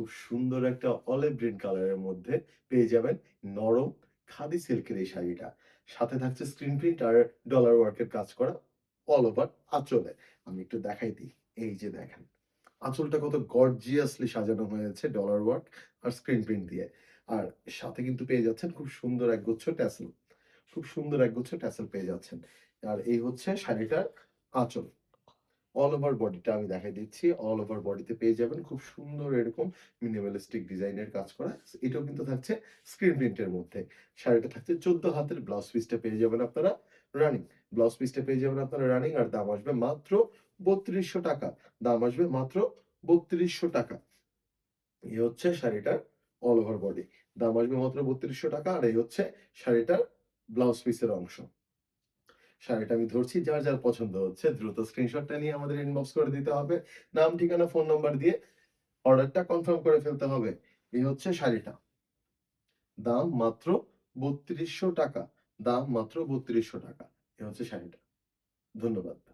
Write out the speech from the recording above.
খুব সুন্দর একটা অলিভ গ্রিন কালারের মধ্যে পেয়ে যাবেন নরম খাদি সিল্কের এই শাড়িটা। সাথে থাকছে স্ক্রিন প্রিন্ট আর ডলার ওয়ার্কের কাজ করা অল ওভার আঁচলে। আমি একটু দেখাই দিই। এই যে দেখেন। আঁচলটা কত গর্জিয়াসলি সাজানো হয়েছে ডলার ওয়ার্ক আর স্ক্রিন প্রিন্ট দিয়ে। আর সাথে কিন্তু পেয়ে যাচ্ছেন খুব সুন্দর একগুচ্ছ ট্যাসেল। খুব সুন্দর একগুচ্ছ ট্যাসেল পেয়ে যাচ্ছেন। আর এই হচ্ছে শাড়িটার আঁচল। অল ওভার বডিটা আমি দেখাই দিচ্ছি। অল ওভার বডিতে পেয়ে যাবেন খুব সুন্দর এরকম মিনিমালিস্টিক ডিজাইনের কাজ করা। এটাও কিন্তু থাকছে স্ক্রিন প্রিন্টের মধ্যে। শাড়িটা থাকছে ১৪ হাতের ব্লাউজ পিসটা পেয়ে যাবেন আপনারা রানিং। ব্লাউজ পিসটা পেয়ে যাবেন আপনারা রানিং আর দাম আসবে মাত্র ৳৩২০০ দাম আসবে মাত্র ৳৩২০০ এই হচ্ছে শাড়িটার অল ওভার বডি। দাম আসবে মাত্র ৳৩২০০ আর এই হচ্ছে শাড়িটার ব্লাউজ পিসের অংশ। শাড়িটা আমি ধরছি। যার, যার পছন্দ হচ্ছে দ্রুত স্ক্রিনশটটা নিয়ে আমাদের ইনবক্স করে দিতে হবে। নাম, ঠিকানা, ফোন নাম্বার দিয়ে অর্ডারটা কনফার্ম করে ফেলতে হবে। এই হচ্ছে শাড়িটা। দাম মাত্র ৳৩২০০ দাম মাত্র ৳৩২০০ এ হচ্ছে শাড়িটা। ধন্যবাদ।